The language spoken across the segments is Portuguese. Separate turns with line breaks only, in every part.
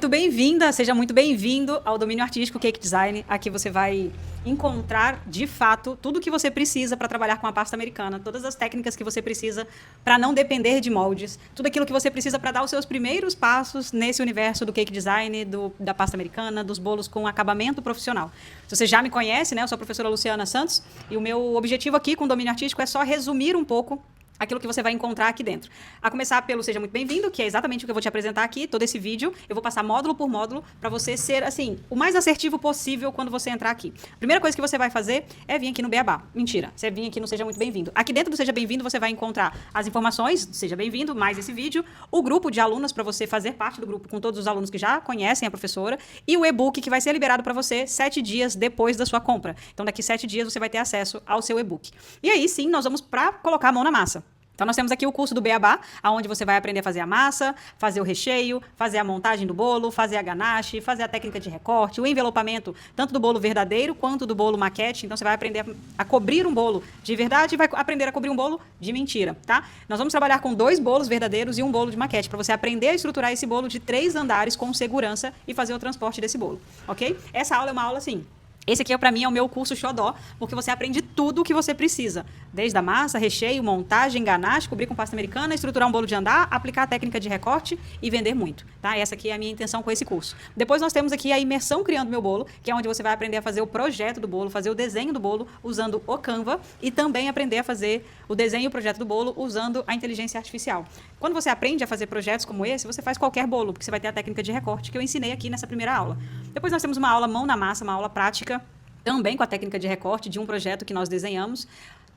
Muito bem-vinda, seja muito bem-vindo ao Domínio Artístico Cake Design. Aqui você vai encontrar, de fato, tudo o que você precisa para trabalhar com a pasta americana, todas as técnicas que você precisa para não depender de moldes, tudo aquilo que você precisa para dar os seus primeiros passos nesse universo do cake design, da pasta americana, dos bolos com acabamento profissional. Se você já me conhece, né, eu sou a professora Luciana Santos e o meu objetivo aqui com o Domínio Artístico é só resumir um pouco aquilo que você vai encontrar aqui dentro. A começar pelo Seja Muito Bem-vindo, que é exatamente o que eu vou te apresentar aqui, todo esse vídeo. Eu vou passar módulo por módulo para você ser, assim, o mais assertivo possível quando você entrar aqui. A primeira coisa que você vai fazer é vir aqui no Beabá. Mentira, você vir aqui no Seja Muito Bem-vindo. Aqui dentro do Seja Bem-vindo você vai encontrar as informações do Seja Bem-vindo, mais esse vídeo, o grupo de alunas para você fazer parte do grupo com todos os alunos que já conhecem a professora e o e-book que vai ser liberado para você 7 dias depois da sua compra. Então, daqui 7 dias você vai ter acesso ao seu e-book. E aí, sim, nós vamos para colocar a mão na massa. Então, nós temos aqui o curso do Beabá, onde você vai aprender a fazer a massa, fazer o recheio, fazer a montagem do bolo, fazer a ganache, fazer a técnica de recorte, o envelopamento, tanto do bolo verdadeiro quanto do bolo maquete. Então, você vai aprender a cobrir um bolo de verdade e vai aprender a cobrir um bolo de mentira, tá? Nós vamos trabalhar com 2 bolos verdadeiros e um bolo de maquete, para você aprender a estruturar esse bolo de 3 andares com segurança e fazer o transporte desse bolo, ok? Essa aula é uma aula, assim... Esse aqui, para mim, é o meu curso xodó, porque você aprende tudo o que você precisa. Desde a massa, recheio, montagem, ganache, cobrir com pasta americana, estruturar um bolo de andar, aplicar a técnica de recorte e vender muito. Tá? Essa aqui é a minha intenção com esse curso. Depois nós temos aqui a imersão Criando Meu Bolo, que é onde você vai aprender a fazer o projeto do bolo, fazer o desenho do bolo usando o Canva e também aprender a fazer o desenho e o projeto do bolo usando a inteligência artificial. Quando você aprende a fazer projetos como esse, você faz qualquer bolo, porque você vai ter a técnica de recorte que eu ensinei aqui nessa primeira aula. Depois nós temos uma aula mão na massa, uma aula prática, também com a técnica de recorte de um projeto que nós desenhamos.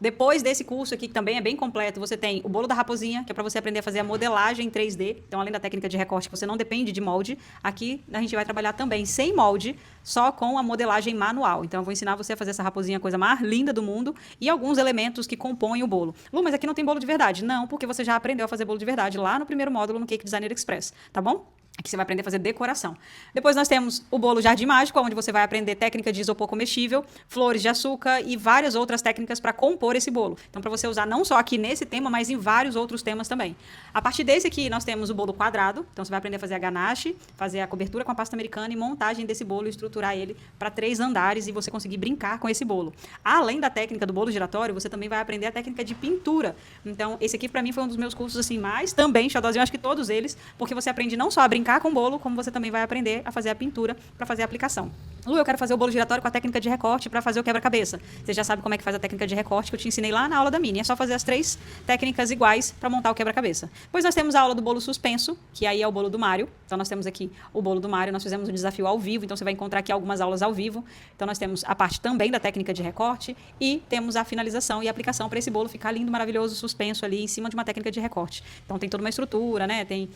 Depois desse curso aqui, que também é bem completo, você tem o bolo da raposinha, que é para você aprender a fazer a modelagem em 3D. Então, além da técnica de recorte, que você não depende de molde, aqui a gente vai trabalhar também sem molde, só com a modelagem manual. Então, eu vou ensinar você a fazer essa raposinha, a coisa mais linda do mundo, e alguns elementos que compõem o bolo. Lu, mas aqui não tem bolo de verdade. Não, porque você já aprendeu a fazer bolo de verdade lá no primeiro módulo no Cake Designer Express, tá bom? Aqui você vai aprender a fazer decoração. Depois nós temos o bolo Jardim Mágico, onde você vai aprender técnica de isopor comestível, flores de açúcar e várias outras técnicas para compor esse bolo. Então, para você usar não só aqui nesse tema, mas em vários outros temas também. A partir desse aqui, nós temos o bolo quadrado. Então, você vai aprender a fazer a ganache, fazer a cobertura com a pasta americana e montagem desse bolo e estruturar ele para 3 andares e você conseguir brincar com esse bolo. Além da técnica do bolo giratório, você também vai aprender a técnica de pintura. Então, esse aqui, para mim, foi um dos meus cursos assim mais também xodózinho, acho que todos eles, porque você aprende não só a brincar com o bolo, como você também vai aprender a fazer a pintura para fazer a aplicação. Lu, eu quero fazer o bolo giratório com a técnica de recorte para fazer o quebra-cabeça. Você já sabe como é que faz a técnica de recorte que eu te ensinei lá na aula da Mini. É só fazer as 3 técnicas iguais para montar o quebra-cabeça. Depois nós temos a aula do bolo suspenso, que aí é o bolo do Mário. Então nós temos aqui o bolo do Mário, nós fizemos um desafio ao vivo, então você vai encontrar aqui algumas aulas ao vivo. Então nós temos a parte também da técnica de recorte e temos a finalização e aplicação para esse bolo ficar lindo, maravilhoso, suspenso ali em cima de uma técnica de recorte. Então tem toda uma estrutura, né? Tem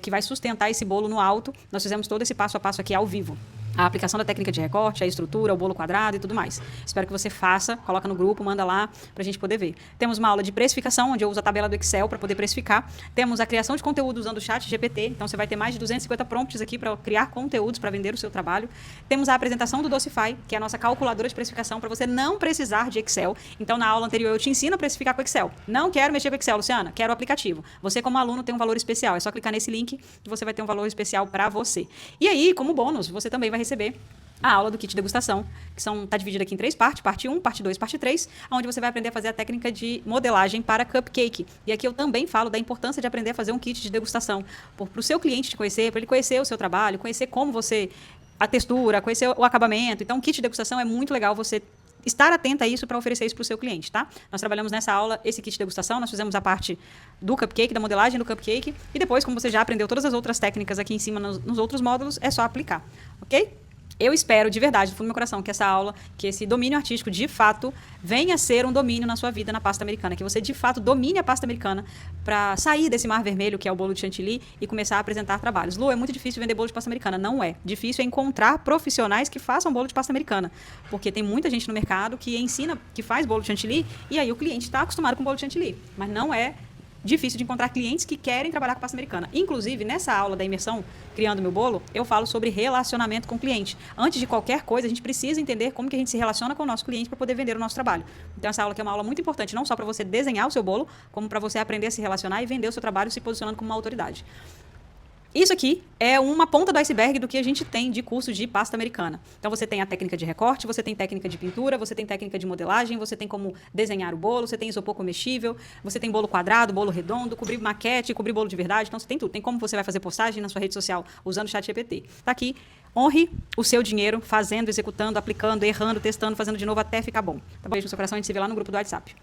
que vai sustentar esse bolo no alto. Nós fizemos todo esse passo a passo aqui ao vivo. A aplicação da técnica de recorte, a estrutura, o bolo quadrado e tudo mais. Espero que você faça, coloca no grupo, manda lá para a gente poder ver. Temos uma aula de precificação, onde eu uso a tabela do Excel para poder precificar. Temos a criação de conteúdo usando o chat GPT, então você vai ter mais de 250 prompts aqui para criar conteúdos para vender o seu trabalho. Temos a apresentação do Docify, que é a nossa calculadora de precificação para você não precisar de Excel. Então, na aula anterior, eu te ensino a precificar com Excel. Não quero mexer com Excel, Luciana, quero o aplicativo. Você, como aluno, tem um valor especial. É só clicar nesse link que você vai ter um valor especial para você. E aí, como bônus, você também vai receber a aula do kit degustação, que está dividida aqui em 3 partes, parte 1, parte 2, parte 3, onde você vai aprender a fazer a técnica de modelagem para cupcake. E aqui eu também falo da importância de aprender a fazer um kit de degustação, para o seu cliente te conhecer, para ele conhecer o seu trabalho, conhecer como você, a textura, conhecer o acabamento. Então, o kit de degustação é muito legal você estar atenta a isso para oferecer isso para o seu cliente, tá? Nós trabalhamos nessa aula esse kit de degustação, nós fizemos a parte do cupcake, da modelagem do cupcake, e depois, como você já aprendeu todas as outras técnicas aqui em cima nos outros módulos, é só aplicar, ok? Eu espero, de verdade, do fundo do meu coração, que essa aula, que esse domínio artístico, de fato, venha a ser um domínio na sua vida na pasta americana, que você, de fato, domine a pasta americana para sair desse mar vermelho, que é o bolo de chantilly, e começar a apresentar trabalhos. Lu, é muito difícil vender bolo de pasta americana. Não é. Difícil é encontrar profissionais que façam bolo de pasta americana, porque tem muita gente no mercado que ensina, que faz bolo de chantilly, e aí o cliente está acostumado com bolo de chantilly, mas não é difícil de encontrar clientes que querem trabalhar com pasta americana. Inclusive, nessa aula da imersão Criando Meu Bolo, eu falo sobre relacionamento com o cliente. Antes de qualquer coisa, a gente precisa entender como que a gente se relaciona com o nosso cliente para poder vender o nosso trabalho. Então, essa aula aqui é uma aula muito importante, não só para você desenhar o seu bolo, como para você aprender a se relacionar e vender o seu trabalho se posicionando como uma autoridade. Isso aqui é uma ponta do iceberg do que a gente tem de curso de pasta americana. Então você tem a técnica de recorte, você tem técnica de pintura, você tem técnica de modelagem, você tem como desenhar o bolo, você tem isopor comestível, você tem bolo quadrado, bolo redondo, cobrir maquete, cobrir bolo de verdade. Então você tem tudo. Tem como você vai fazer postagem na sua rede social usando o ChatGPT. Tá aqui. Honre o seu dinheiro fazendo, executando, aplicando, errando, testando, fazendo de novo até ficar bom. Tá bom? Beijo no seu coração, a gente se vê lá no grupo do WhatsApp.